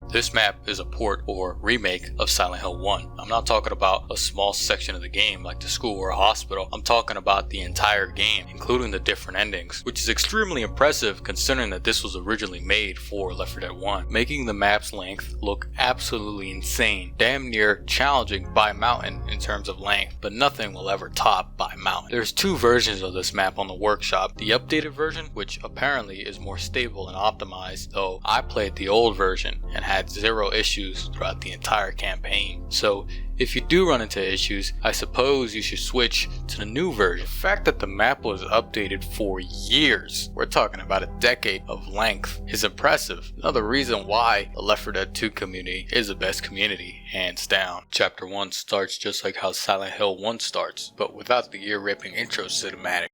This map is a port or remake of Silent Hill 1. I'm not talking about a small section of the game like the school or a hospital. I'm talking about the entire game, including the different endings, which is extremely impressive considering that this was originally made for Left 4 Dead 1, making the map's length look absolutely insane, damn near challenging By Mountain in terms of length, but nothing will ever top By Mountain. There's two versions of this map on the workshop, the updated version, which apparently is more stable and optimized, though I played the old version and had zero issues throughout the entire campaign. So if you do run into issues, I suppose you should switch to the new version. The fact that the map was updated for years, we're talking about a decade of length, is impressive. Another reason why the Left 4 Dead 2 community is the best community, hands down. Chapter 1 starts just like how Silent Hill 1 starts, but without the ear-ripping intro cinematic.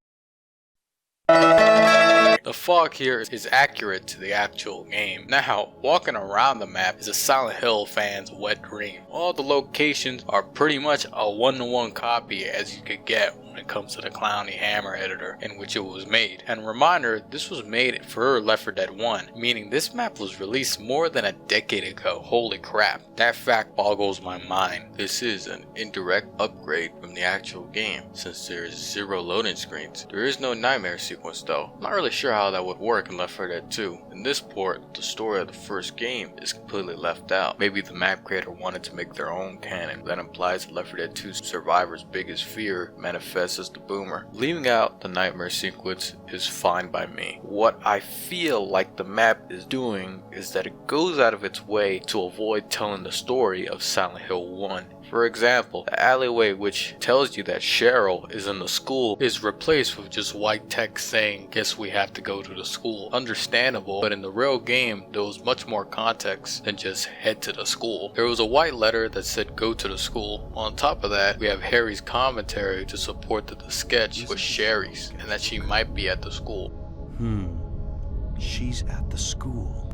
The fog here is accurate to the actual game. Now, walking around the map is a Silent Hill fan's wet dream. All the locations are pretty much a one-to-one copy as you could get when it comes to the Clowny Hammer editor in which it was made. And reminder, this was made for Left 4 Dead 1, meaning this map was released more than a decade ago. Holy crap, that fact boggles my mind. This is an indirect upgrade from the actual game, since there is zero loading screens. There is no nightmare sequence though. I'm not really sure how that would work in Left 4 Dead 2. In this port, the story of the first game is completely left out. Maybe the map creator wanted to make their own canon. That implies that Left 4 Dead 2's survivor's biggest fear manifests as the boomer. Leaving out the nightmare sequence is fine by me. What I feel like the map is doing is that it goes out of its way to avoid telling the story of Silent Hill 1. For example, the alleyway which tells you that Cheryl is in the school is replaced with just white text saying, "Guess we have to go to the school." Understandable, but in the real game there was much more context than just head to the school. There was a white letter that said go to the school. On top of that, we have Harry's commentary to support that the sketch was Sherry's and that she might be at the school. She's at the school.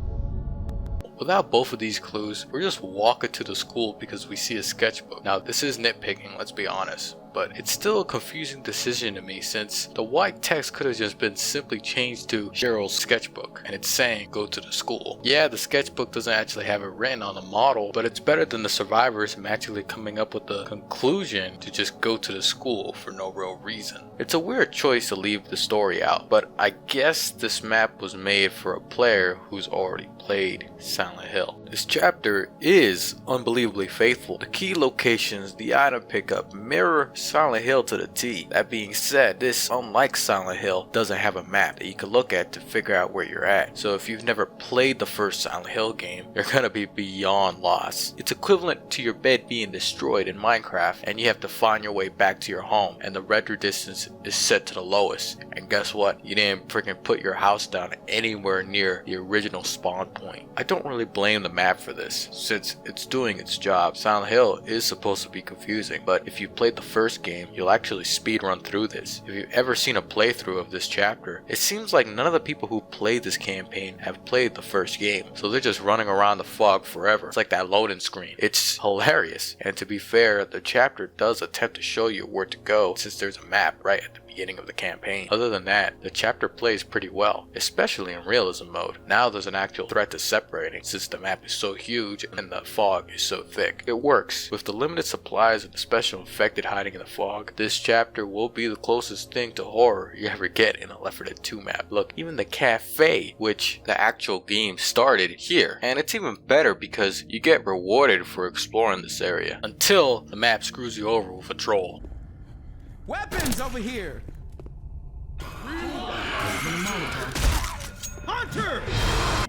Without both of these clues, we're just walking to the school because we see a sketchbook. Now this is nitpicking, let's be honest, but it's still a confusing decision to me since the white text could have just been simply changed to Cheryl's sketchbook and it's saying go to the school. Yeah, the sketchbook doesn't actually have it written on the model, but it's better than the survivors magically coming up with the conclusion to just go to the school for no real reason. It's a weird choice to leave the story out, but I guess this map was made for a player who's already played Silent Hill. This chapter is unbelievably faithful. The key locations, the item pickup mirror Silent Hill to the T. That being said, this, unlike Silent Hill, doesn't have a map that you can look at to figure out where you're at. So if you've never played the first Silent Hill game, you're gonna be beyond lost. It's equivalent to your bed being destroyed in Minecraft and you have to find your way back to your home and the render distance is set to the lowest. And guess what? You didn't freaking put your house down anywhere near the original spawn point. I don't really blame the map for this, since it's doing its job. Silent Hill is supposed to be confusing, but if you played the first game, you'll actually speed run through this. If you've ever seen a playthrough of this chapter, it seems like none of the people who played this campaign have played the first game, so they're just running around the fog forever. It's like that loading screen. It's hilarious, and to be fair, the chapter does attempt to show you where to go since there's a map right at the beginning of the campaign. Other than that, the chapter plays pretty well, especially in realism mode. Now there's an actual threat to separating since the map is so huge and the fog is so thick. It works. With the limited supplies and the special infected hiding in the fog, this chapter will be the closest thing to horror you ever get in a Left 4 Dead 2 map. Look, even the cafe, which the actual game started here, and it's even better because you get rewarded for exploring this area until the map screws you over with a troll. Weapons over here! Hunter!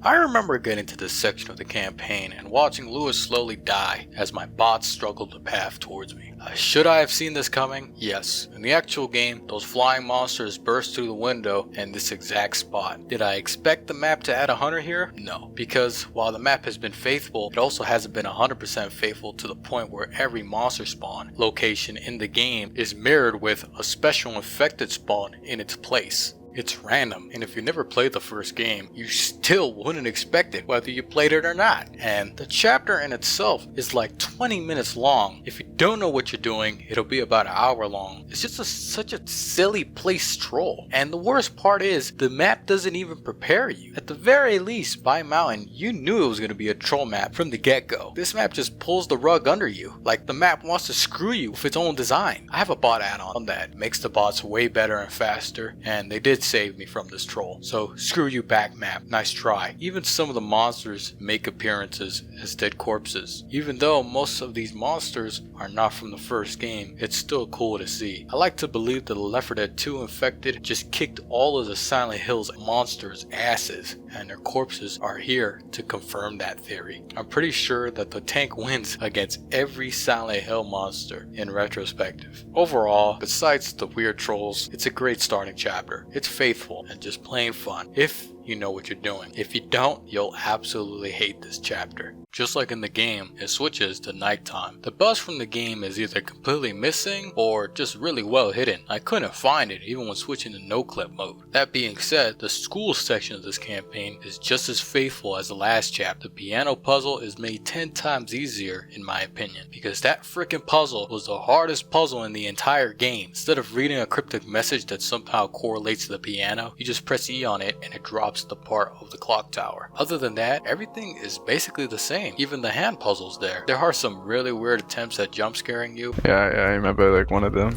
I remember getting to this section of the campaign and watching Lewis slowly die as my bots struggled the path towards me. Should I have seen this coming? Yes. In the actual game, those flying monsters burst through the window in this exact spot. Did I expect the map to add a hunter here? No, because while the map has been faithful, it also hasn't been 100% faithful to the point where every monster spawn location in the game is mirrored with a special infected spawn in its place. It's random, and if you never played the first game, you still wouldn't expect it whether you played it or not. And the chapter in itself is like 20 minutes long. If you don't know what you're doing, it'll be about an hour long. It's just such a silly place troll. And the worst part is, the map doesn't even prepare you. At the very least, by Mountain, you knew it was going to be a troll map from the get-go. This map just pulls the rug under you, like the map wants to screw you with its own design. I have a bot add-on that makes the bots way better and faster, and they did save me from this troll. So screw you back map, nice try. Even some of the monsters make appearances as dead corpses. Even though most of these monsters are not from the first game, it's still cool to see. I like to believe that the Left 4 Dead 2 Infected just kicked all of the Silent Hills monsters' asses, and their corpses are here to confirm that theory. I'm pretty sure that the tank wins against every Silent Hill monster in retrospective. Overall, besides the weird trolls, it's a great starting chapter. It's faithful and just plain fun, if you know what you're doing. If you don't, you'll absolutely hate this chapter. Just like in the game, it switches to nighttime. The buzz from the game is either completely missing or just really well hidden. I couldn't find it even when switching to no clip mode. That being said, the school section of this campaign is just as faithful as the last chapter. The piano puzzle is made 10 times easier in my opinion, because that freaking puzzle was the hardest puzzle in the entire game. Instead of reading a cryptic message that somehow correlates to the piano, you just press E on it and it drops the part of the clock tower. Other than that, everything is basically the same. Even the hand puzzles there. There are some really weird attempts at jump scaring you. Yeah, I remember like one of them.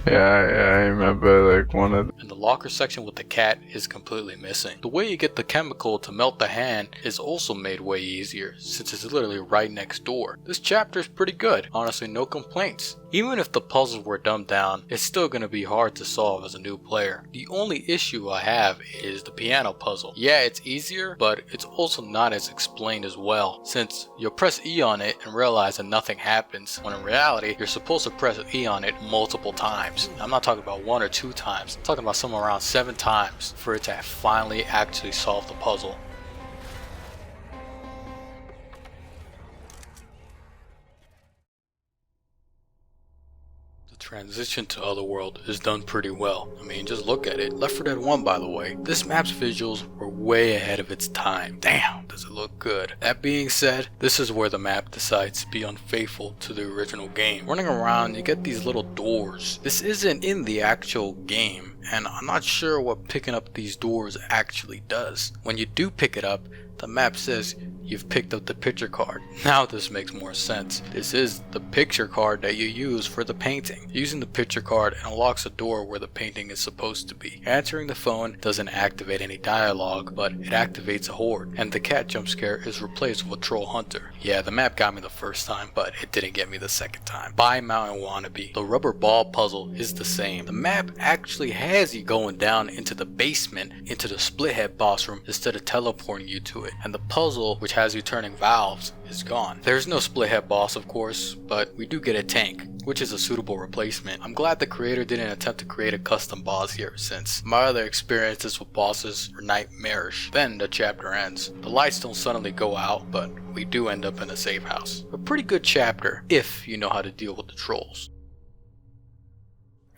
Yeah, I remember like one of them. And the locker section with the cat is completely missing. The way you get the chemical to melt the hand is also made way easier, since it's literally right next door. This chapter is pretty good. Honestly, no complaints. Even if the puzzles were dumbed down, it's still going to be hard to solve as a new player. The only issue I have is the piano puzzle. Yeah, it's easier, but it's also not as explained as well, since you'll press E on it and realize that nothing happens, when in reality, you're supposed to press E on it multiple times. I'm not talking about 1 or 2 times, I'm talking about somewhere around 7 times for it to finally actually solve the puzzle. Transition to Otherworld is done pretty well. I mean, just look at it. Left 4 Dead 1, by the way, this map's visuals were way ahead of its time. Damn, does it look good. That being said, this is where the map decides to be unfaithful to the original game. Running around, you get these little doors. This isn't in the actual game, and I'm not sure what picking up these doors actually does. When you do pick it up, the map says you've picked up the picture card. Now this makes more sense. This is the picture card that you use for the painting. Using the picture card unlocks a door where the painting is supposed to be. Answering the phone doesn't activate any dialogue, but it activates a horde, and the cat jump scare is replaced with a troll hunter. Yeah, the map got me the first time, but it didn't get me the second time. By Mountain Wannabe, the rubber ball puzzle is the same. The map actually has you going down into the basement, into the split head boss room, instead of teleporting you to it. And the puzzle, which has you turning valves, is gone. There's no split head boss, of course, but we do get a tank, which is a suitable replacement. I'm glad the creator didn't attempt to create a custom boss here, since my other experiences with bosses were nightmarish. Then the chapter ends. The lights don't suddenly go out, but we do end up in a safe house. A pretty good chapter, if you know how to deal with the trolls.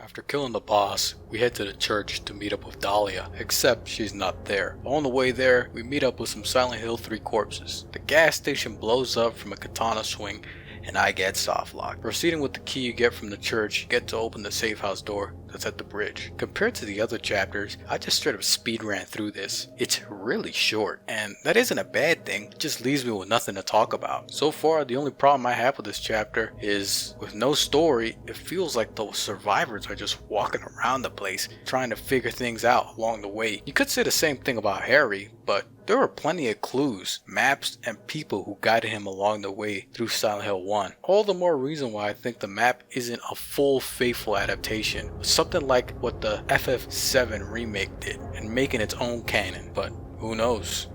After killing the boss, we head to the church to meet up with Dahlia, except she's not there. On the way there, we meet up with some Silent Hill 3 corpses. The gas station blows up from a katana swing, and I get soft locked. Proceeding with the key you get from the church, you get to open the safe house door that's at the bridge. Compared to the other chapters, I just straight up speed ran through this. It's really short, and that isn't a bad thing. It just leaves me with nothing to talk about. So far, the only problem I have with this chapter is with no story, it feels like the survivors are just walking around the place trying to figure things out along the way. You could say the same thing about Harry, but there were plenty of clues, maps, and people who guided him along the way through Silent Hill 1. All the more reason why I think the map isn't a full faithful adaptation. Something like what the FF7 remake did, and making its own canon, but who knows.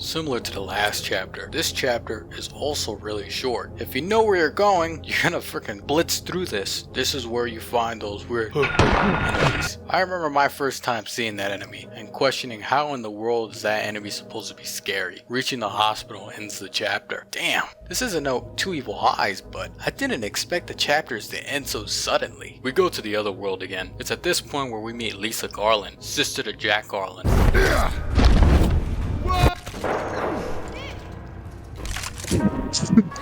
Similar to the last chapter, this chapter is also really short. If you know where you're going, you're gonna freaking blitz through this. This is where you find those weird enemies. I remember my first time seeing that enemy and questioning how in the world is that enemy supposed to be scary. Reaching the hospital ends the chapter. Damn, this isn't no Two Evil Eyes, but I didn't expect the chapters to end so suddenly. We go to the other world again. It's at this point where we meet Lisa Garland, sister to Jack Garland.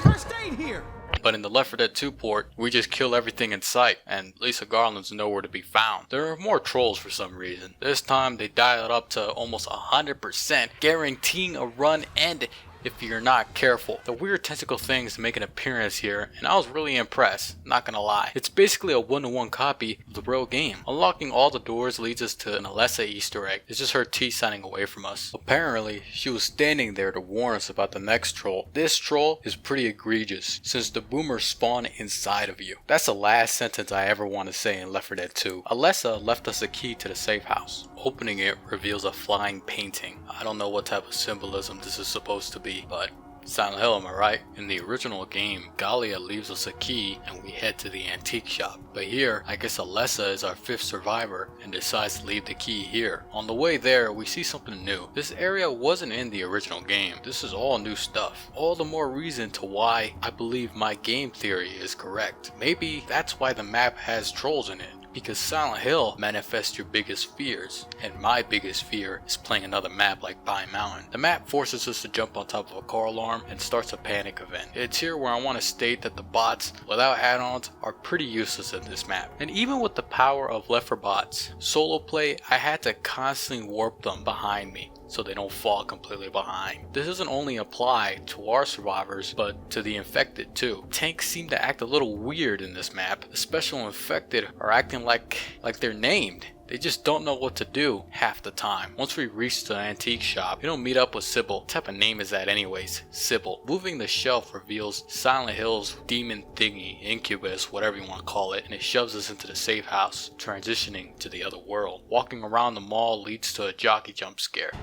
First aid here. But in the Left 4 Dead 2 port, we just kill everything in sight, and Lisa Garland's nowhere to be found. There are more trolls for some reason. This time they dial it up to almost 100%, guaranteeing a run end if you're not careful. The weird tentacle things make an appearance here, and I was really impressed, not gonna lie. It's basically a one-to-one copy of the real game. Unlocking all the doors leads us to an Alessa Easter egg. It's just her teeth signing away from us. Apparently, she was standing there to warn us about the next troll. This troll is pretty egregious, since the boomers spawn inside of you. That's the last sentence I ever want to say in Left 4 Dead 2. Alessa left us a key to the safe house. Opening it reveals a flying painting. I don't know what type of symbolism this is supposed to be, but Silent Hill, am I right? In the original game, Galia leaves us a key and we head to the antique shop. But here, I guess Alessa is our 5th survivor and decides to leave the key here. On the way there, we see something new. This area wasn't in the original game. This is all new stuff. All the more reason to why I believe my game theory is correct. Maybe that's why the map has trolls in it. Because Silent Hill manifests your biggest fears, and my biggest fear is playing another map like Pine Mountain. The map forces us to jump on top of a car alarm and starts a panic event. It's here where I want to state that the bots, without add-ons, are pretty useless in this map. And even with the power of Left 4 bots, solo play, I had to constantly warp them behind me, so they don't fall completely behind. This doesn't only apply to our survivors, but to the infected too. Tanks seem to act a little weird in this map. The special infected are acting like they're named. They just don't know what to do half the time. Once we reach the antique shop, we don't meet up with Sybil. What type of name is that anyways? Sybil. Moving the shelf reveals Silent Hill's demon thingy, incubus, whatever you want to call it, and it shoves us into the safe house, transitioning to the other world. Walking around the mall leads to a jockey jump scare.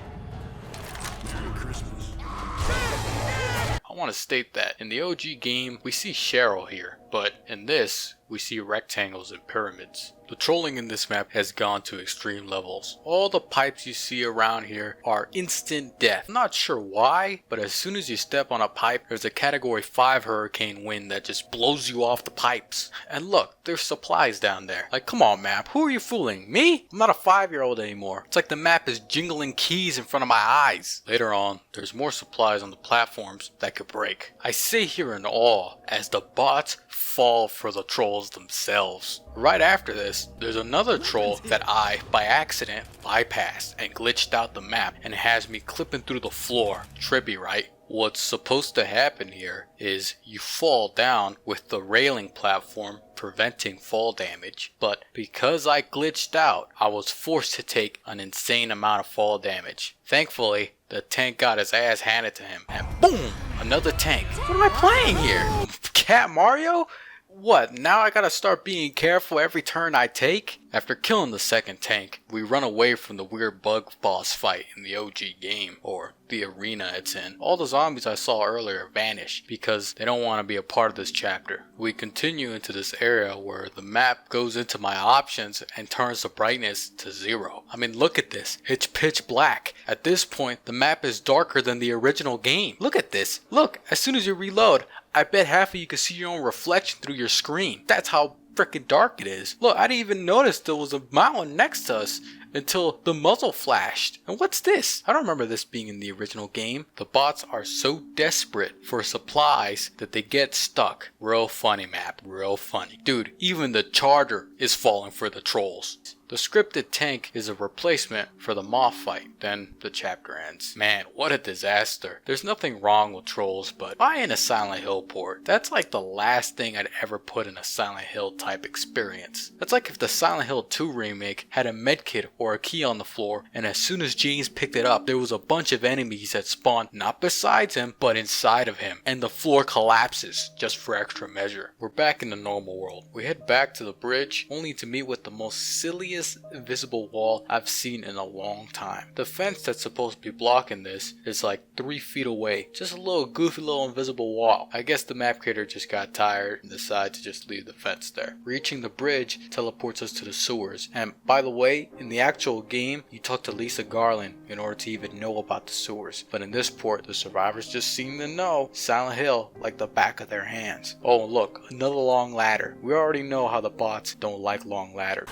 I want to state that in the OG game, we see Cheryl here, but in this, we see rectangles and pyramids. The trolling in this map has gone to extreme levels. All the pipes you see around here are instant death. I'm not sure why, but as soon as you step on a pipe, there's a category 5 hurricane wind that just blows you off the pipes. And look, there's supplies down there. Like, come on map, who are you fooling? Me? I'm not a 5-year-old anymore. It's like the map is jingling keys in front of my eyes. Later on, there's more supplies on the platforms that could break. I sit here in awe as the bots fall for the trolls themselves. Right after this, there's another troll that I, by accident, bypassed and glitched out the map and has me clipping through the floor. Trippy, right? What's supposed to happen here is you fall down with the railing platform preventing fall damage, but because I glitched out, I was forced to take an insane amount of fall damage. Thankfully, the tank got his ass handed to him, and boom! Another tank. What am I playing here? Cat Mario? What, now I gotta start being careful every turn I take? After killing the second tank, we run away from the weird bug boss fight in the OG game, or the arena it's in. All the zombies I saw earlier vanish because they don't want to be a part of this chapter. We continue into this area where the map goes into my options and turns the brightness to 0. I mean, look at this. It's pitch black. At this point, the map is darker than the original game. Look at this. Look, as soon as you reload, I bet half of you can see your own reflection through your screen. That's how freaking dark it is. Look, I didn't even notice there was a mountain next to us until the muzzle flashed. And what's this? I don't remember this being in the original game. The bots are so desperate for supplies that they get stuck. Real funny map, real funny. Dude, even the charger is falling for the trolls. The scripted tank is a replacement for the moth fight. Then the chapter ends. Man, what a disaster. There's nothing wrong with trolls, but buying a Silent Hill port, that's like the last thing I'd ever put in a Silent Hill type experience. That's like if the Silent Hill 2 remake had a medkit or a key on the floor, and as soon as James picked it up, there was a bunch of enemies that spawned not besides him, but inside of him, and the floor collapses just for extra measure. We're back in the normal world. We head back to the bridge, only to meet with the most silliest tiniest invisible wall I've seen in a long time. The fence that's supposed to be blocking this is like 3 feet away. Just a little goofy little invisible wall. I guess the map creator just got tired and decided to just leave the fence there. Reaching the bridge teleports us to the sewers. And by the way, in the actual game, you talk to Lisa Garland in order to even know about the sewers. But in this port, the survivors just seem to know Silent Hill like the back of their hands. Oh, look, another long ladder. We already know how the bots don't like long ladders.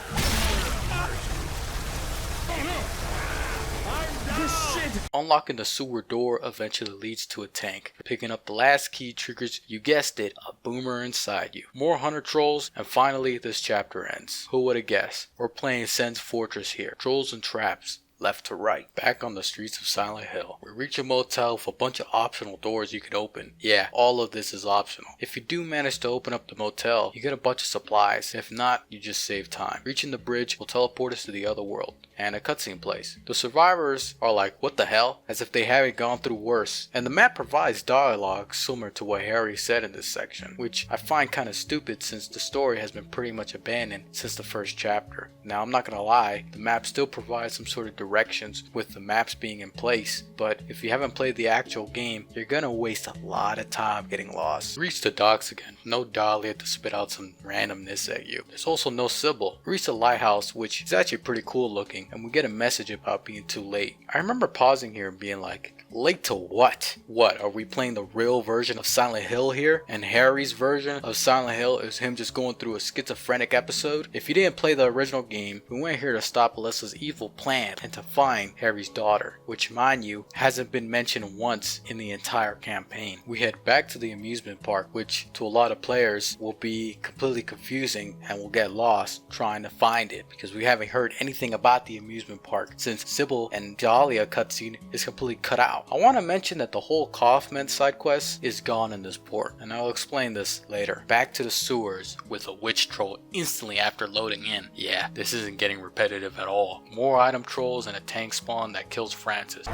Unlocking the sewer door eventually leads to a tank. Picking up the last key triggers, you guessed it, a boomer inside you. More hunter trolls, and finally this chapter ends. Who would have guessed? We're playing Sen's Fortress here. Trolls and traps. Left to right. Back on the streets of Silent Hill. We reach a motel with a bunch of optional doors you can open. Yeah, all of this is optional. If you do manage to open up the motel, you get a bunch of supplies. If not, you just save time. Reaching the bridge will teleport us to the other world. And a cutscene plays. The survivors are like, what the hell? As if they haven't gone through worse. And the map provides dialogue similar to what Harry said in this section, which I find kind of stupid since the story has been pretty much abandoned since the first chapter. Now I'm not gonna lie, the map still provides some sort of directions with the maps being in place, but if you haven't played the actual game, you're gonna waste a lot of time getting lost. Reach the docks again. No Dahlia to spit out some randomness at you. There's also no Sybil. Reach the lighthouse, which is actually pretty cool looking, and we get a message about being too late. I remember pausing here and being like, late to what? What, are we playing the real version of Silent Hill here? And Harry's version of Silent Hill is him just going through a schizophrenic episode? If you didn't play the original game, we went here to stop Alyssa's evil plan and to find Harry's daughter, which mind you, hasn't been mentioned once in the entire campaign. We head back to the amusement park, which to a lot of players will be completely confusing and will get lost trying to find it because we haven't heard anything about the amusement park since Sybil and Dahlia cutscene is completely cut out. I want to mention that the whole Kaufman side quest is gone in this port, and I'll explain this later. Back to the sewers with a witch troll instantly after loading in. Yeah, this isn't getting repetitive at all. More item trolls and a tank spawn that kills Francis.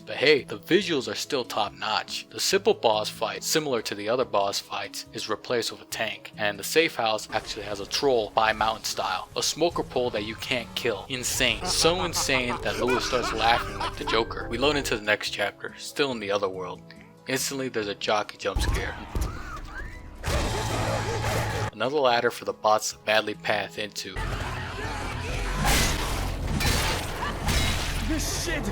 But hey, the visuals are still top notch. The Sybil boss fight, similar to the other boss fights, is replaced with a tank. And the safe house actually has a troll by mountain style. A smoker pole that you can't kill. Insane. So insane that Louis starts laughing like the Joker. We load into the next chapter, still in the other world. Instantly there's a jockey jump scare. Another ladder for the bots to badly path into. This shit!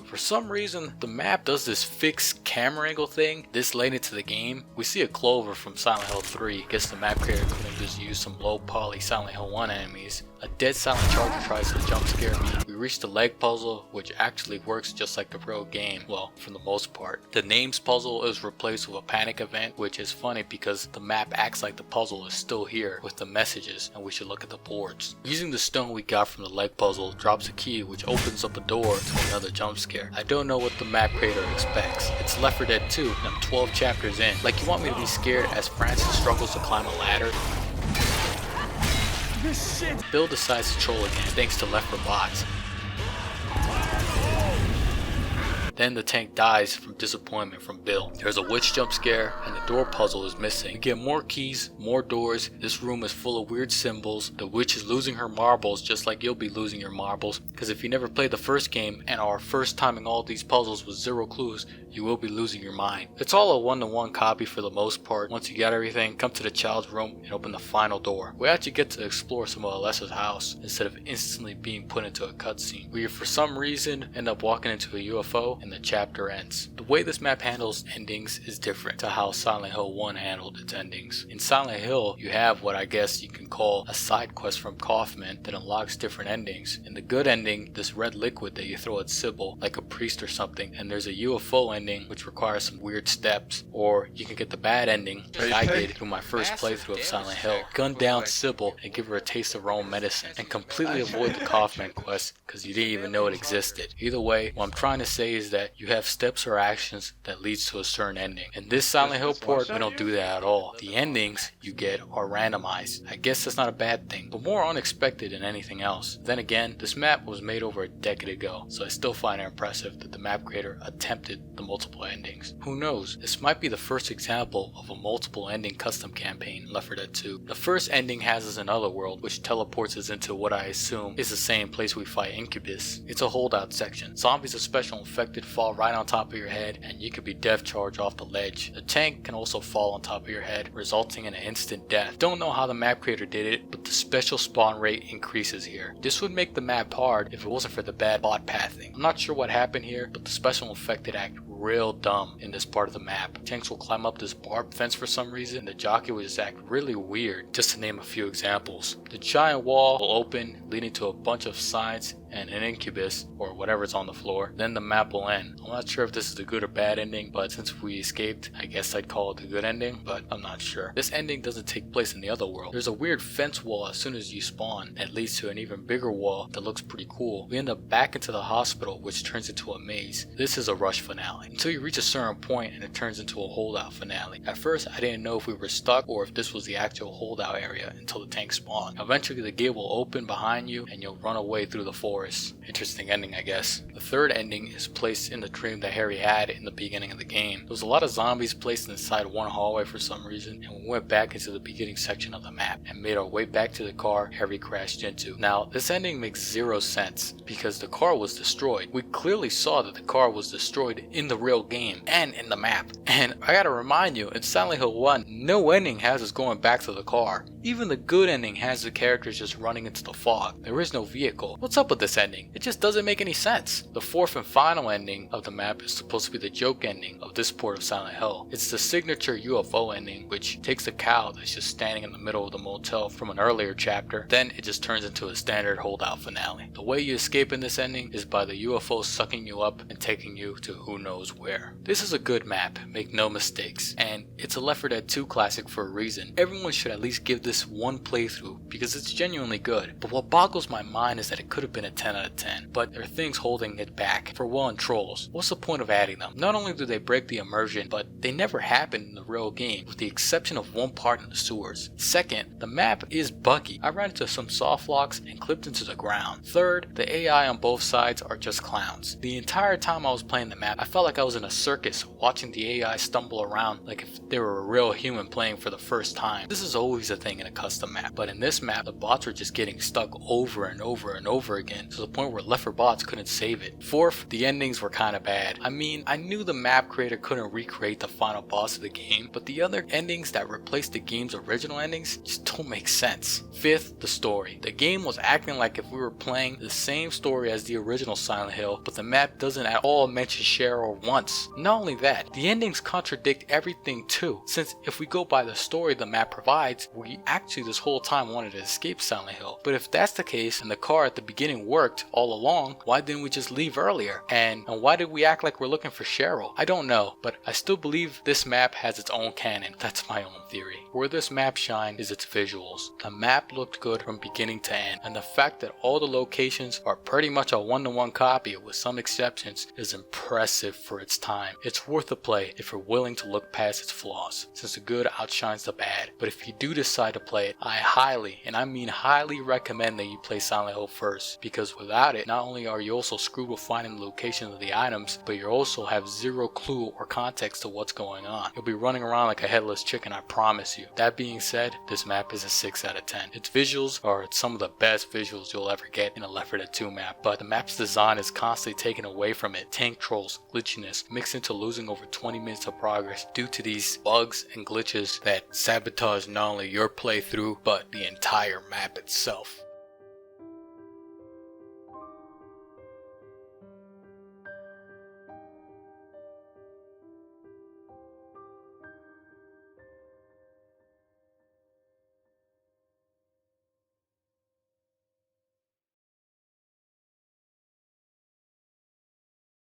For some reason, the map does this fixed camera angle thing this late into the game. We see a Clover from Silent Hill 3. Guess the map creator couldn't just use some low poly Silent Hill 1 enemies. A dead silent charger tries to jump scare me. We reach the leg puzzle, which actually works just like the real game. Well, for the most part. The names puzzle is replaced with a panic event, which is funny because the map acts like the puzzle is still here with the messages and we should look at the boards. Using the stone we got from the leg puzzle drops a key which opens up a door to another jump scare. I don't know what the map creator expects. It's Left 4 Dead 2 and I'm 12 chapters in. Like, you want me to be scared as Francis struggles to climb a ladder? This shit! Bill decides to troll again thanks to Left 4 bots. Then the tank dies from disappointment from Bill. There's a witch jump scare and the door puzzle is missing. We get more keys, more doors. This room is full of weird symbols. The witch is losing her marbles just like you'll be losing your marbles. Because if you never played the first game and are first timing all these puzzles with 0 clues, you will be losing your mind. It's all a 1-to-1 copy for the most part. Once you get everything, come to the child's room and open the final door. We actually get to explore some of Alessa's house instead of instantly being put into a cutscene. We for some reason end up walking into a UFO and the chapter ends. The way this map handles endings is different to how Silent Hill 1 handled its endings. In Silent Hill, you have what I guess you can call a side quest from Kaufman that unlocks different endings. In the good ending, this red liquid that you throw at Sybil, like a priest or something, and there's a UFO ending which requires some weird steps. Or you can get the bad ending, like I did through my first playthrough of Silent Hill. Gun down Sybil and give her a taste of her own medicine, and completely avoid the Kaufman quest because you didn't even know it existed. Either way, what I'm trying to say is that that you have steps or actions that leads to a certain ending. In this Silent Hill port, we don't do that at all. The endings you get are randomized. I guess that's not a bad thing, but more unexpected than anything else. Then again, this map was made over a decade ago, so I still find it impressive that the map creator attempted the multiple endings. Who knows, this might be the first example of a multiple ending custom campaign in Left 4 Dead 2. The first ending has us in Otherworld, which teleports us into what I assume is the same place we fight Incubus. It's a holdout section. Zombies are special infected, fall right on top of your head, and you could be death charged off the ledge. The tank can also fall on top of your head, resulting in an instant death. Don't know how the map creator did it, but the special spawn rate increases here. This would make the map hard if it wasn't for the bad bot pathing. I'm not sure what happened here, but the special infected act real dumb in this part of the map. Tanks will climb up this barbed fence for some reason, and the jockey will just act really weird, just to name a few examples. The giant wall will open, leading to a bunch of signs and an incubus, or whatever's on the floor. Then the map will end. I'm not sure if this is a good or bad ending, but since we escaped, I guess I'd call it a good ending, but I'm not sure. This ending doesn't take place in the other world. There's a weird fence wall as soon as you spawn that leads to an even bigger wall that looks pretty cool. We end up back into the hospital, which turns into a maze. This is a rush finale, until you reach a certain point and it turns into a holdout finale. At first, I didn't know if we were stuck or if this was the actual holdout area until the tank spawned. Eventually, the gate will open behind you and you'll run away through the forest. Interesting ending, I guess. The third ending is placed in the dream that Harry had in the beginning of the game. There was a lot of zombies placed inside one hallway for some reason, and we went back into the beginning section of the map and made our way back to the car Harry crashed into. Now, this ending makes zero sense because the car was destroyed. We clearly saw that the car was destroyed in the real game and in the map. And I gotta remind you, in Silent Hill 1, no ending has us going back to the car. Even the good ending has the characters just running into the fog. There is no vehicle. What's up with this ending? It just doesn't make any sense. The fourth and final ending of the map is supposed to be the joke ending of this port of Silent Hill. It's the signature UFO ending, which takes a cow that's just standing in the middle of the motel from an earlier chapter, then it just turns into a standard holdout finale. The way you escape in this ending is by the UFO sucking you up and taking you to who knows where. This is a good map, make no mistakes, and it's a Left 4 Dead 2 classic for a reason. Everyone should at least give this one playthrough because it's genuinely good. But what boggles my mind is that it could have been a 10 out of 10, but there are things holding it back. For one, trolls. What's the point of adding them? Not only do they break the immersion, but they never happen in the real game, with the exception of one part in the sewers. Second, the map is buggy. I ran into some soft locks and clipped into the ground. Third, the AI on both sides are just clowns. The entire time I was playing the map, I felt like I was in a circus watching the AI stumble around like if they were a real human playing for the first time. This is always a thing in a custom map, but in this map, the bots were just getting stuck over and over and over again to the point where Left 4 bots couldn't save it. Fourth, the endings were kinda bad. I mean, I knew the map creator couldn't recreate the final boss of the game, but the other endings that replaced the game's original endings just don't make sense. Fifth, the story. The game was acting like if we were playing the same story as the original Silent Hill, but the map doesn't at all mention Cheryl once. Not only that, the endings contradict everything too, since if we go by the story the map provides, we actually this whole time wanted to escape Silent Hill. But if that's the case and the car at the beginning worked all along, why didn't we just leave earlier? And why did we act like we're looking for Cheryl? I don't know, but I still believe this map has its own canon. That's my own theory. Where this map shined is its visuals. The map looked good from beginning to end, and the fact that all the locations are pretty much a one-to-one copy with some exceptions is impressive for its time. It's worth a play if you're willing to look past its flaws, since the good outshines the bad. But if you do decide to play it, I highly, and I mean highly recommend that you play Silent Hill first, because without it, not only are you also screwed with finding the location of the items, but you also have zero clue or context to what's going on. You'll be running around like a headless chicken, I promise you. That being said, this map is a 6 out of 10. Its visuals are some of the best visuals you'll ever get in a Left 4 Dead 2 map, but the map's design is constantly taken away from it. Tank trolls, glitchiness, mixed into losing over 20 minutes of progress due to these bugs and glitches that sabotage not only your playthrough, but the entire map itself.